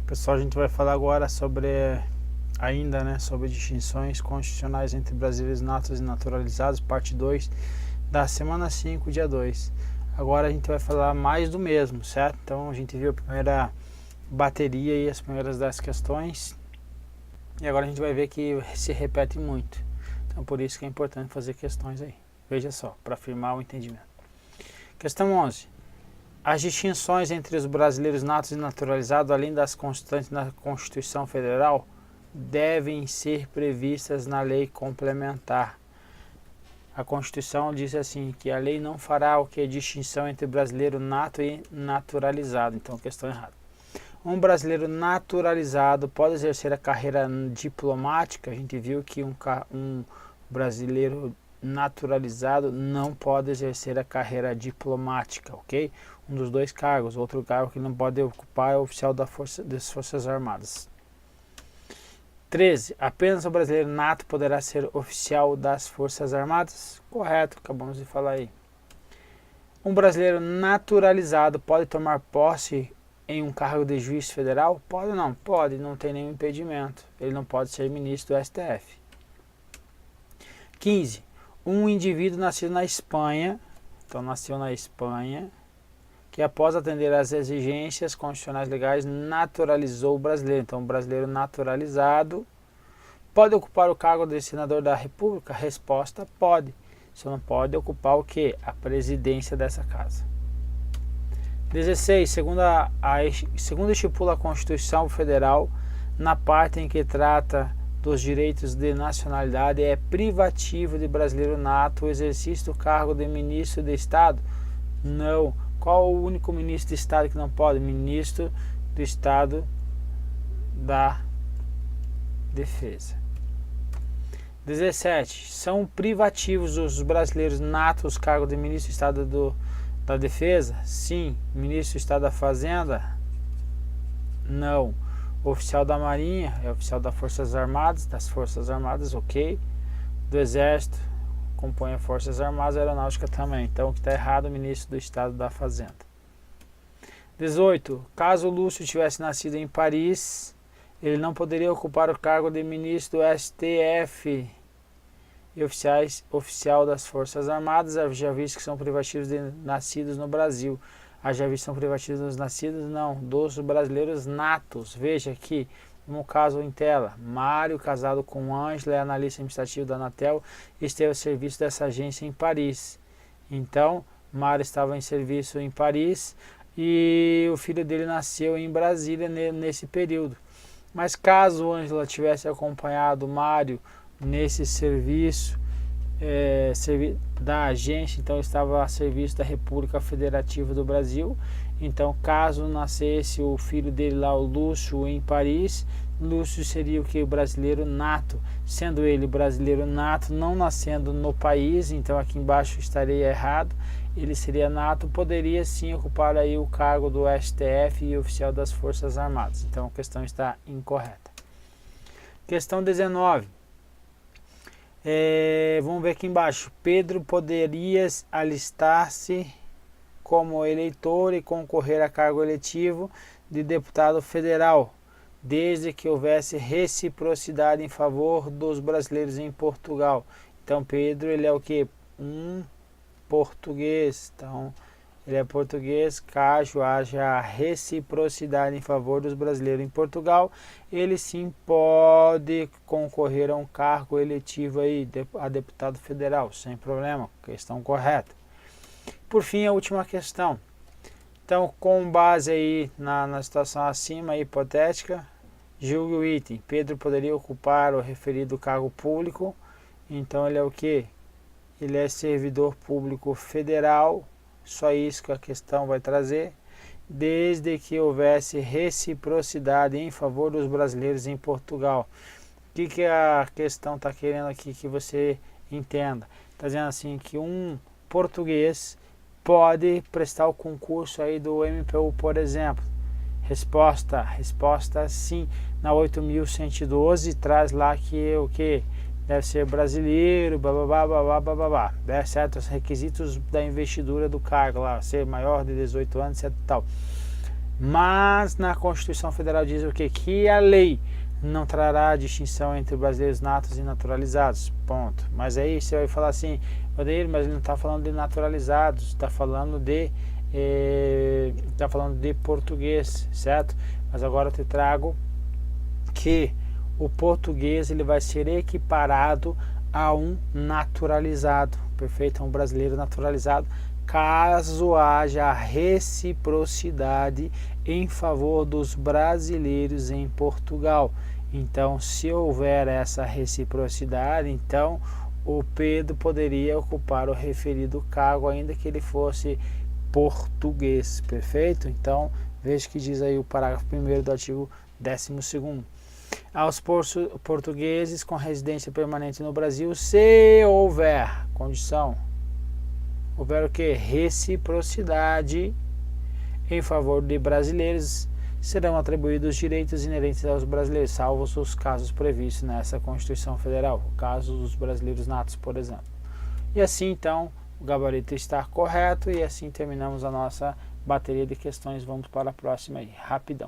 Pessoal, a gente vai falar agora sobre sobre distinções constitucionais entre brasileiros natos e naturalizados, parte 2 da semana 5, dia 2. Agora a gente vai falar mais do mesmo, certo? Então a gente viu a primeira bateria e as primeiras 10 questões, e agora a gente vai ver que se repete muito. Então por isso que é importante fazer questões aí. Veja só, para afirmar o entendimento. Questão 11. As distinções entre os brasileiros natos e naturalizados, além das constantes na Constituição Federal, devem ser previstas na lei complementar. A Constituição diz assim, que a lei não fará o que é distinção entre brasileiro nato e naturalizado. Então, questão errada. Um brasileiro naturalizado pode exercer a carreira diplomática. A gente viu que um brasileiro naturalizado não pode exercer a carreira diplomática, ok? Um dos dois cargos. Outro cargo que não pode ocupar é o oficial das Forças Armadas. 13. Apenas o brasileiro nato poderá ser oficial das Forças Armadas? Correto, acabamos de falar aí. Um brasileiro naturalizado pode tomar posse em um cargo de juiz federal? Pode ou não? Pode, não tem nenhum impedimento. Ele não pode ser ministro do STF. 15. Um indivíduo nascido na Espanha, então nasceu na Espanha, que após atender às exigências constitucionais legais naturalizou o brasileiro. Então, o brasileiro naturalizado pode ocupar o cargo de senador da República? Resposta: pode. Só não pode ocupar o quê? A presidência dessa casa. 16. Segundo estipula a Constituição Federal, na parte em que trata dos direitos de nacionalidade, é privativo de brasileiro nato o exercício do cargo de ministro de Estado? Não. Qual o único ministro de Estado que não pode? Ministro do Estado da Defesa. 17. São privativos os brasileiros natos os cargos de ministro do Estado da Defesa? Sim. Ministro do Estado da Fazenda? Não. Oficial da Marinha é oficial das Forças Armadas, ok. Do Exército, compõe as Forças Armadas, Aeronáutica também. Então, o que está errado é o ministro do Estado da Fazenda. 18. Caso Lúcio tivesse nascido em Paris, ele não poderia ocupar o cargo de ministro do STF e oficial das Forças Armadas, já visto que são privativos de nascidos no Brasil. Já visto que são privativos dos nascidos? Não, dos brasileiros natos. Veja aqui, no caso em tela, Mário, casado com Ângela, é analista administrativo da Anatel, esteve ao serviço dessa agência em Paris. Então, Mário estava em serviço em Paris e o filho dele nasceu em Brasília nesse período. Mas caso Ângela tivesse acompanhado Mário nesse serviço da agência, então estava a serviço da República Federativa do Brasil. Então, caso nascesse o filho dele lá, o Lúcio, em Paris, Lúcio seria o que? Brasileiro nato. Sendo ele brasileiro nato, não nascendo no país, então aqui embaixo estaria errado, ele seria nato, poderia sim ocupar aí o cargo do STF e oficial das Forças Armadas. Então a questão está incorreta. Questão 19. Vamos ver aqui embaixo. Pedro poderia alistar-se como eleitor e concorrer a cargo eletivo de deputado federal, desde que houvesse reciprocidade em favor dos brasileiros em Portugal. Então Pedro, ele é o que? Um português. Então ele é português, caso haja reciprocidade em favor dos brasileiros em Portugal, ele sim pode concorrer a um cargo eletivo aí, a deputado federal, sem problema, questão correta. Por fim, a última questão. Então, com base aí na situação acima, hipotética, julgue o item. Pedro poderia ocupar o referido cargo público. Então, ele é o quê? Ele é servidor público federal. Só isso que a questão vai trazer. Desde que houvesse reciprocidade em favor dos brasileiros em Portugal. O que a questão está querendo aqui que você entenda? Está dizendo assim que um português pode prestar o concurso aí do MPU, por exemplo. Resposta sim. Na 8.112 traz lá que o que? Deve ser brasileiro, blá, certo? Os requisitos da investidura do cargo lá, ser maior de 18 anos, etc. Tal. Mas na Constituição Federal diz o quê? Que a lei não trará distinção entre brasileiros natos e naturalizados, ponto. Mas aí você vai falar assim, Odeir, mas ele não está falando de naturalizados, está falando de português, certo? Mas agora eu te trago que o português ele vai ser equiparado a um naturalizado, perfeito? A um brasileiro naturalizado, caso haja reciprocidade em favor dos brasileiros em Portugal. Então, se houver essa reciprocidade, então o Pedro poderia ocupar o referido cargo, ainda que ele fosse português, perfeito? Então, veja que diz aí o parágrafo 1º do artigo 12º. Aos portugueses com residência permanente no Brasil, se houver condição, houver o que? Reciprocidade em favor de brasileiros, serão atribuídos direitos inerentes aos brasileiros, salvo os casos previstos nessa Constituição Federal, o caso dos brasileiros natos, por exemplo. E assim, então, o gabarito está correto e assim terminamos a nossa bateria de questões. Vamos para a próxima aí, rapidão.